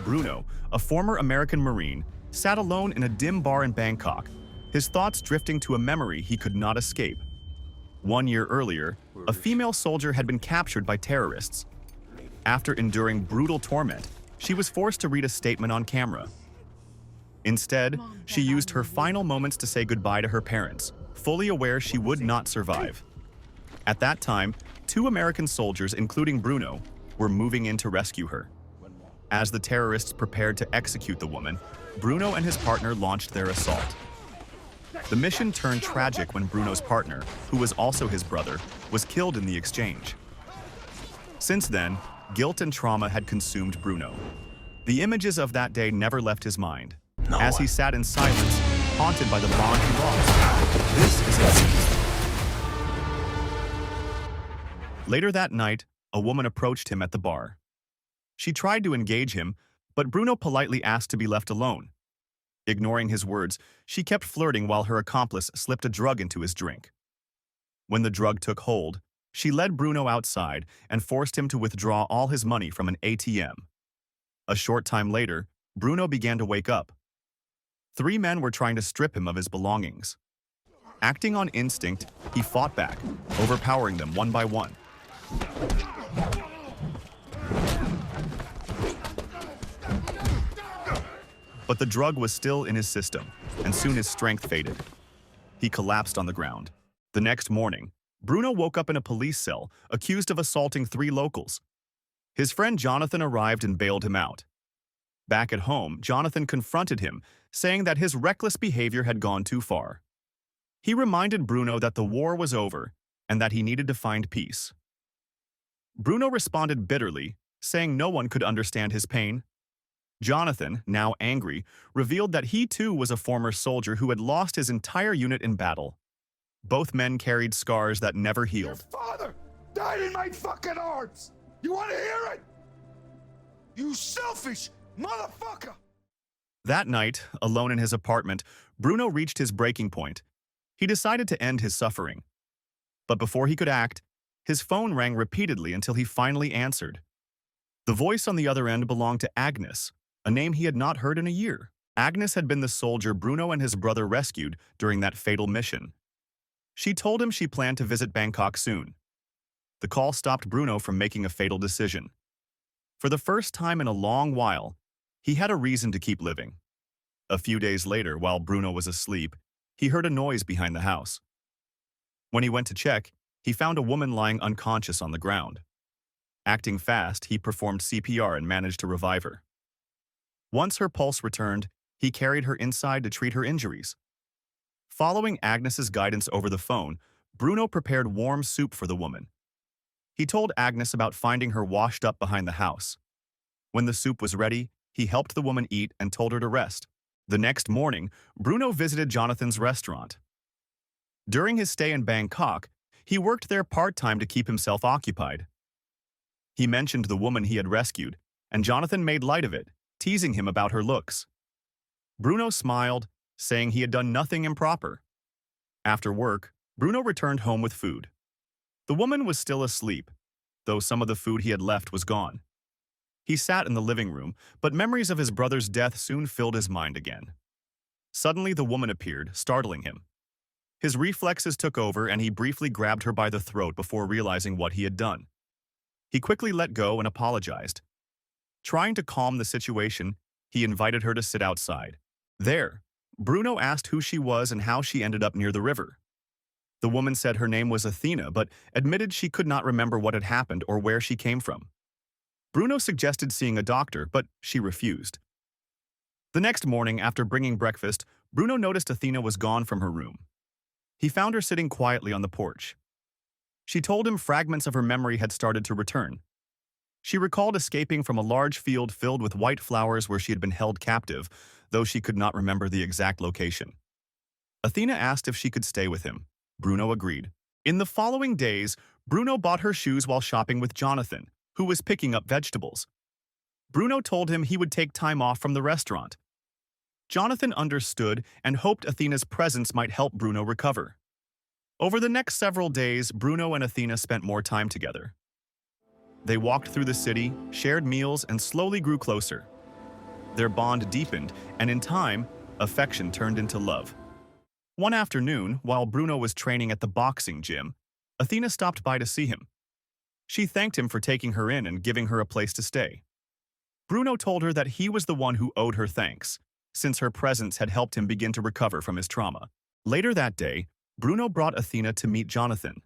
Bruno, a former American Marine, sat alone in a dim bar in Bangkok, his thoughts drifting to a memory he could not escape. 1 year earlier, a female soldier had been captured by terrorists. After enduring brutal torment, she was forced to read a statement on camera. Instead, she used her final moments to say goodbye to her parents, fully aware she would not survive. At that time, 2 American soldiers, including Bruno, were moving in to rescue her. As the terrorists prepared to execute the woman, Bruno and his partner launched their assault. The mission turned tragic when Bruno's partner, who was also his brother, was killed in the exchange. Since then, guilt and trauma had consumed Bruno. The images of that day never left his mind, as he sat in silence, haunted by the bond he lost. This is it. Later that night, a woman approached him at the bar. She tried to engage him, but Bruno politely asked to be left alone. Ignoring his words, she kept flirting while her accomplice slipped a drug into his drink. When the drug took hold, she led Bruno outside and forced him to withdraw all his money from an ATM. A short time later, Bruno began to wake up. 3 men were trying to strip him of his belongings. Acting on instinct, he fought back, overpowering them one by one. But the drug was still in his system, and soon his strength faded. He collapsed on the ground. The next morning, Bruno woke up in a police cell, accused of assaulting 3 locals. His friend Jonathan arrived and bailed him out. Back at home, Jonathan confronted him, saying that his reckless behavior had gone too far. He reminded Bruno that the war was over and that he needed to find peace. Bruno responded bitterly, saying no one could understand his pain. Jonathan, now angry, revealed that he too was a former soldier who had lost his entire unit in battle. Both men carried scars that never healed. Your father died in my fucking arms! You want to hear it? You selfish motherfucker! That night, alone in his apartment, Bruno reached his breaking point. He decided to end his suffering. But before he could act, his phone rang repeatedly until he finally answered. The voice on the other end belonged to Agnes, a name he had not heard in a year. Agnes had been the soldier Bruno and his brother rescued during that fatal mission. She told him she planned to visit Bangkok soon. The call stopped Bruno from making a fatal decision. For the first time in a long while, he had a reason to keep living. A few days later, while Bruno was asleep, he heard a noise behind the house. When he went to check, he found a woman lying unconscious on the ground. Acting fast, he performed CPR and managed to revive her. Once her pulse returned, he carried her inside to treat her injuries. Following Agnes's guidance over the phone, Bruno prepared warm soup for the woman. He told Agnes about finding her washed up behind the house. When the soup was ready, he helped the woman eat and told her to rest. The next morning, Bruno visited Jonathan's restaurant. During his stay in Bangkok, he worked there part-time to keep himself occupied. He mentioned the woman he had rescued, and Jonathan made light of it, teasing him about her looks. Bruno smiled, saying he had done nothing improper. After work, Bruno returned home with food. The woman was still asleep, though some of the food he had left was gone. He sat in the living room, but memories of his brother's death soon filled his mind again. Suddenly, the woman appeared, startling him. His reflexes took over and he briefly grabbed her by the throat before realizing what he had done. He quickly let go and apologized. Trying to calm the situation, he invited her to sit outside. There, Bruno asked who she was and how she ended up near the river. The woman said her name was Athena, but admitted she could not remember what had happened or where she came from. Bruno suggested seeing a doctor, but she refused. The next morning, after bringing breakfast, Bruno noticed Athena was gone from her room. He found her sitting quietly on the porch. She told him fragments of her memory had started to return. She recalled escaping from a large field filled with white flowers where she had been held captive, though she could not remember the exact location. Athena asked if she could stay with him. Bruno agreed. In the following days, Bruno bought her shoes while shopping with Jonathan, who was picking up vegetables. Bruno told him he would take time off from the restaurant. Jonathan understood and hoped Athena's presence might help Bruno recover. Over the next several days, Bruno and Athena spent more time together. They walked through the city, shared meals, and slowly grew closer. Their bond deepened, and in time, affection turned into love. One afternoon, while Bruno was training at the boxing gym, Athena stopped by to see him. She thanked him for taking her in and giving her a place to stay. Bruno told her that he was the one who owed her thanks, since her presence had helped him begin to recover from his trauma. Later that day, Bruno brought Athena to meet Jonathan.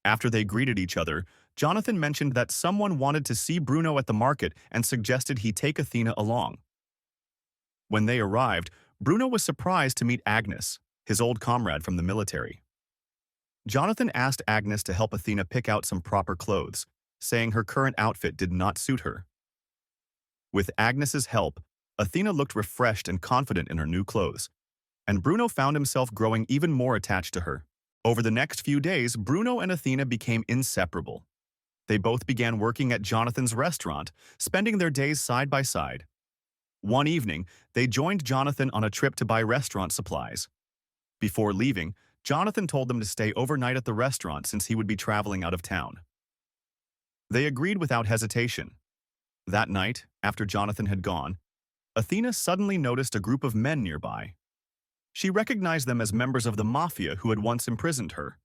After they greeted each other, Jonathan mentioned that someone wanted to see Bruno at the market and suggested he take Athena along. When they arrived, Bruno was surprised to meet Agnes, his old comrade from the military. Jonathan asked Agnes to help Athena pick out some proper clothes, saying her current outfit did not suit her. With Agnes's help, Athena looked refreshed and confident in her new clothes, and Bruno found himself growing even more attached to her. Over the next few days, Bruno and Athena became inseparable. They both began working at Jonathan's restaurant, spending their days side by side. One evening, they joined Jonathan on a trip to buy restaurant supplies. Before leaving, Jonathan told them to stay overnight at the restaurant since he would be traveling out of town. They agreed without hesitation. That night, after Jonathan had gone, Athena suddenly noticed a group of men nearby. She recognized them as members of the Mafia who had once imprisoned her.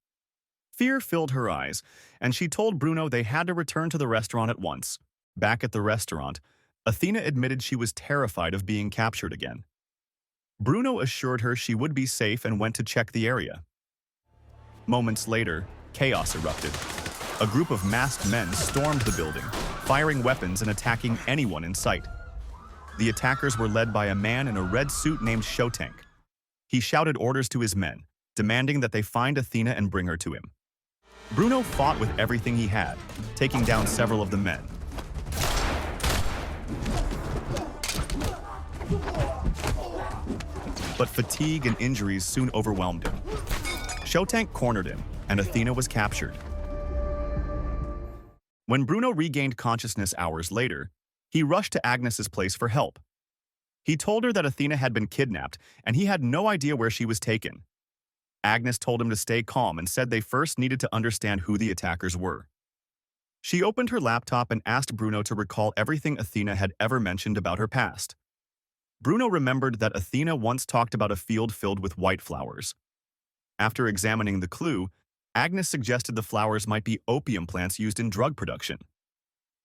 Fear filled her eyes, and she told Bruno they had to return to the restaurant at once. Back at the restaurant, Athena admitted she was terrified of being captured again. Bruno assured her she would be safe and went to check the area. Moments later, chaos erupted. A group of masked men stormed the building, firing weapons and attacking anyone in sight. The attackers were led by a man in a red suit named Shotank. He shouted orders to his men, demanding that they find Athena and bring her to him. Bruno fought with everything he had, taking down several of the men. But fatigue and injuries soon overwhelmed him. Shotank cornered him, and Athena was captured. When Bruno regained consciousness hours later, he rushed to Agnes's place for help. He told her that Athena had been kidnapped, and he had no idea where she was taken. Agnes told him to stay calm and said they first needed to understand who the attackers were. She opened her laptop and asked Bruno to recall everything Athena had ever mentioned about her past. Bruno remembered that Athena once talked about a field filled with white flowers. After examining the clue, Agnes suggested the flowers might be opium plants used in drug production.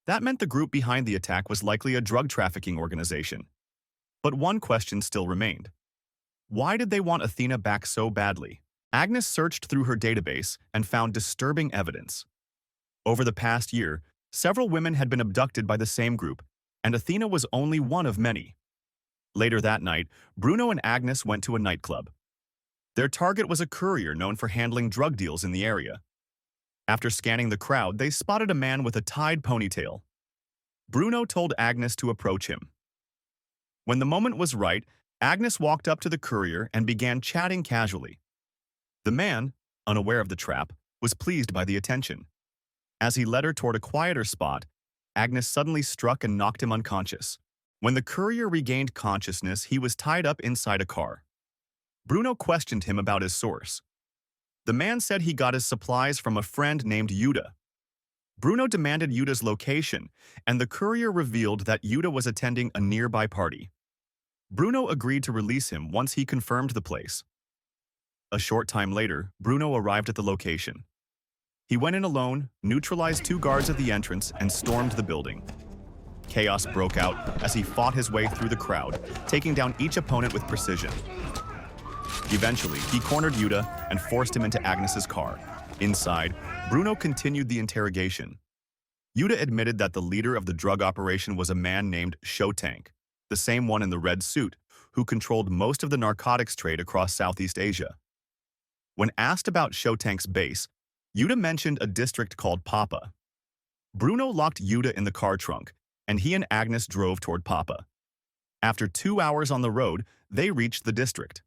That meant the group behind the attack was likely a drug trafficking organization. But one question still remained. Why did they want Athena back so badly? Agnes searched through her database and found disturbing evidence. Over the past year, several women had been abducted by the same group, and Athena was only one of many. Later that night, Bruno and Agnes went to a nightclub. Their target was a courier known for handling drug deals in the area. After scanning the crowd, they spotted a man with a tied ponytail. Bruno told Agnes to approach him. When the moment was right, Agnes walked up to the courier and began chatting casually. The man, unaware of the trap, was pleased by the attention. As he led her toward a quieter spot, Agnes suddenly struck and knocked him unconscious. When the courier regained consciousness, he was tied up inside a car. Bruno questioned him about his source. The man said he got his supplies from a friend named Yuta. Bruno demanded Yuta's location, and the courier revealed that Yuta was attending a nearby party. Bruno agreed to release him once he confirmed the place. A short time later, Bruno arrived at the location. He went in alone, neutralized 2 guards at the entrance, and stormed the building. Chaos broke out as he fought his way through the crowd, taking down each opponent with precision. Eventually, he cornered Yuta and forced him into Agnes's car. Inside, Bruno continued the interrogation. Yuta admitted that the leader of the drug operation was a man named Shotank, the same one in the red suit, who controlled most of the narcotics trade across Southeast Asia. When asked about Shotank's base, Yuta mentioned a district called Papa. Bruno locked Yuta in the car trunk, and he and Agnes drove toward Papa. After 2 hours on the road, they reached the district.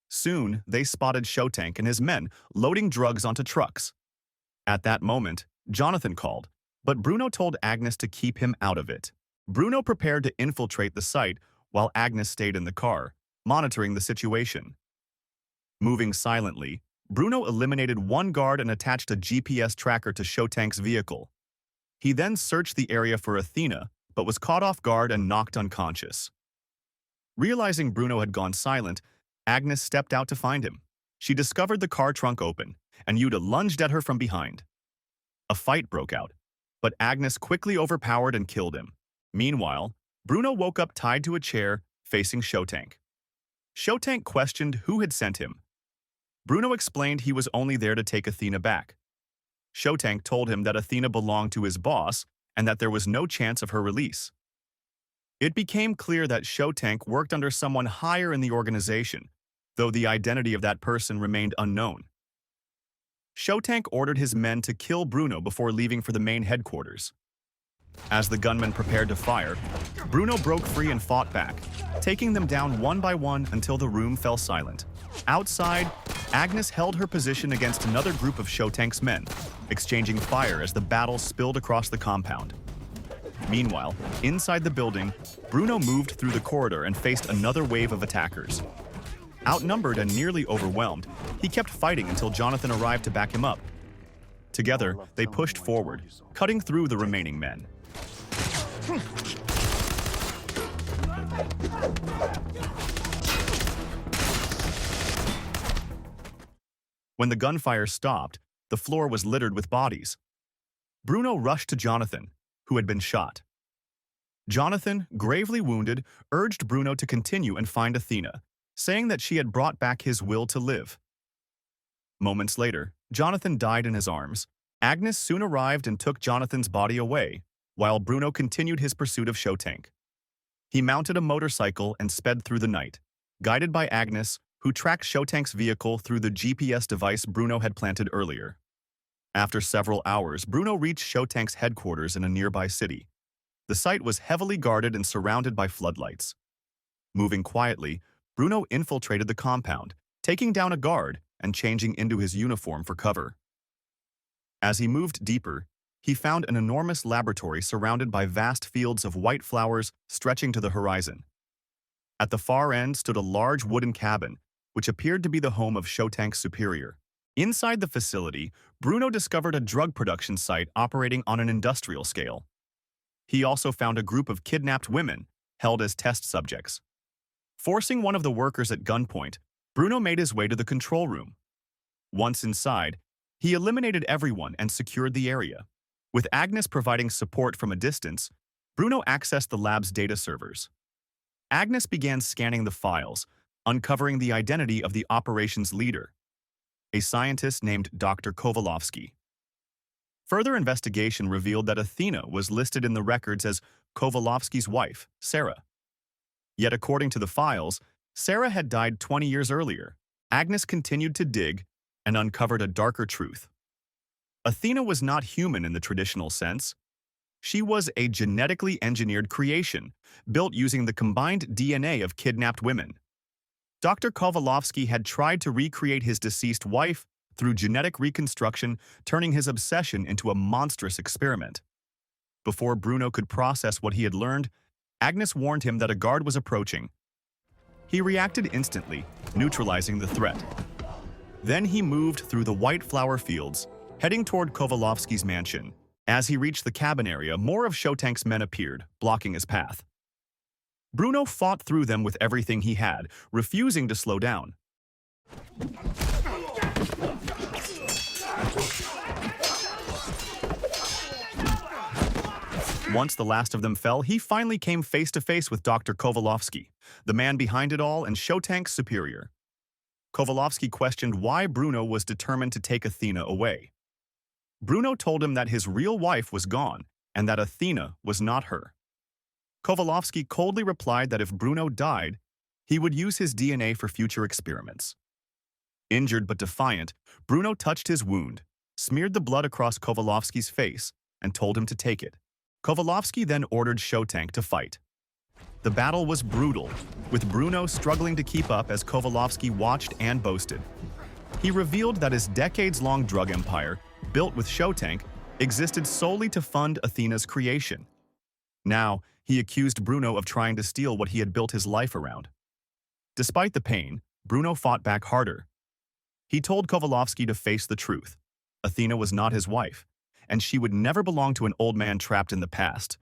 Soon, they spotted Shotank and his men loading drugs onto trucks. At that moment, Jonathan called, but Bruno told Agnes to keep him out of it. Bruno prepared to infiltrate the site while Agnes stayed in the car, monitoring the situation. Moving silently, Bruno eliminated 1 guard and attached a GPS tracker to Shotank's vehicle. He then searched the area for Athena, but was caught off guard and knocked unconscious. Realizing Bruno had gone silent, Agnes stepped out to find him. She discovered the car trunk open, and Yuta lunged at her from behind. A fight broke out, but Agnes quickly overpowered and killed him. Meanwhile, Bruno woke up tied to a chair, facing Shotank. Shotank questioned who had sent him. Bruno explained he was only there to take Athena back. Shotank told him that Athena belonged to his boss and that there was no chance of her release. It became clear that Shotank worked under someone higher in the organization, though the identity of that person remained unknown. Shotank ordered his men to kill Bruno before leaving for the main headquarters. As the gunmen prepared to fire, Bruno broke free and fought back, taking them down one by one until the room fell silent. Outside, Agnes held her position against another group of Shotank's men, exchanging fire as the battle spilled across the compound. Meanwhile, inside the building, Bruno moved through the corridor and faced another wave of attackers. Outnumbered and nearly overwhelmed, he kept fighting until Jonathan arrived to back him up. Together, they pushed forward, cutting through the remaining men. When the gunfire stopped, the floor was littered with bodies. Bruno rushed to Jonathan, who had been shot. Jonathan, gravely wounded, urged Bruno to continue and find Athena, saying that she had brought back his will to live. Moments later, Jonathan died in his arms. Agnes soon arrived and took Jonathan's body away, while Bruno continued his pursuit of Shotank. He mounted a motorcycle and sped through the night, guided by Agnes, who tracked Shotank's vehicle through the GPS device Bruno had planted earlier. After several hours, Bruno reached Shotank's headquarters in a nearby city. The site was heavily guarded and surrounded by floodlights. Moving quietly, Bruno infiltrated the compound, taking down a guard and changing into his uniform for cover. As he moved deeper, he found an enormous laboratory surrounded by vast fields of white flowers stretching to the horizon. At the far end stood a large wooden cabin, which appeared to be the home of Shotank's superior. Inside the facility, Bruno discovered a drug production site operating on an industrial scale. He also found a group of kidnapped women held as test subjects. Forcing one of the workers at gunpoint, Bruno made his way to the control room. Once inside, he eliminated everyone and secured the area. With Agnes providing support from a distance, Bruno accessed the lab's data servers. Agnes began scanning the files, uncovering the identity of the operations leader, a scientist named Dr. Kovalovsky. Further investigation revealed that Athena was listed in the records as Kovalovsky's wife, Sarah. Yet according to the files, Sarah had died 20 years earlier. Agnes continued to dig and uncovered a darker truth. Athena was not human in the traditional sense. She was a genetically engineered creation, built using the combined DNA of kidnapped women. Dr. Kovalovsky had tried to recreate his deceased wife through genetic reconstruction, turning his obsession into a monstrous experiment. Before Bruno could process what he had learned, Agnes warned him that a guard was approaching. He reacted instantly, neutralizing the threat. Then he moved through the white flower fields, heading toward Kovalovsky's mansion. As he reached the cabin area, more of Shotank's men appeared, blocking his path. Bruno fought through them with everything he had, refusing to slow down. Once the last of them fell, he finally came face to face with Dr. Kovalovsky, the man behind it all and Shotank's superior. Kovalovsky questioned why Bruno was determined to take Athena away. Bruno told him that his real wife was gone and that Athena was not her. Kovalovsky coldly replied that if Bruno died, he would use his DNA for future experiments. Injured but defiant, Bruno touched his wound, smeared the blood across Kovalovsky's face, and told him to take it. Kovalovsky then ordered Shotank to fight. The battle was brutal, with Bruno struggling to keep up as Kovalovsky watched and boasted. He revealed that his decades-long drug empire, built with Shotank, existed solely to fund Athena's creation. Now, he accused Bruno of trying to steal what he had built his life around. Despite the pain, Bruno fought back harder. He told Kovalovsky to face the truth. Athena was not his wife, and she would never belong to an old man trapped in the past.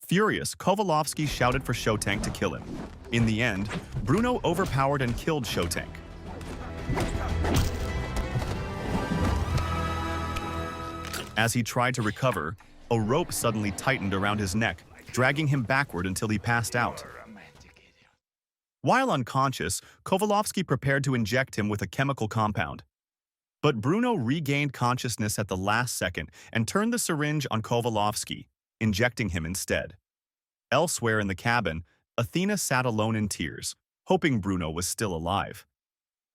Furious, Kovalovsky shouted for Shotank to kill him. In the end, Bruno overpowered and killed Shotank. As he tried to recover, a rope suddenly tightened around his neck, dragging him backward until he passed out. While unconscious, Kovalovsky prepared to inject him with a chemical compound. But Bruno regained consciousness at the last second and turned the syringe on Kovalovsky, injecting him instead. Elsewhere in the cabin, Athena sat alone in tears, hoping Bruno was still alive.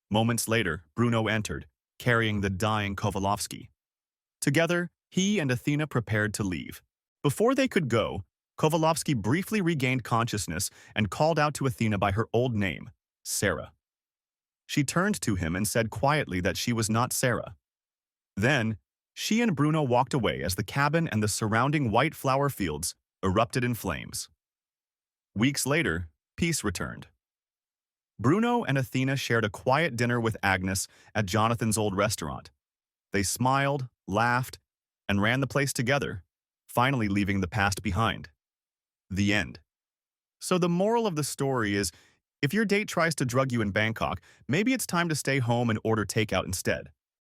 Moments later, Bruno entered, carrying the dying Kovalovsky. Together, he and Athena prepared to leave. Before they could go, Kovalovsky briefly regained consciousness and called out to Athena by her old name, Sarah. She turned to him and said quietly that she was not Sarah. Then, she and Bruno walked away as the cabin and the surrounding white flower fields erupted in flames. Weeks later, peace returned. Bruno and Athena shared a quiet dinner with Agnes at Jonathan's old restaurant. They smiled, laughed, and ran the place together, finally leaving the past behind. The end. So the moral of the story is, if your date tries to drug you in Bangkok, maybe it's time to stay home and order takeout instead.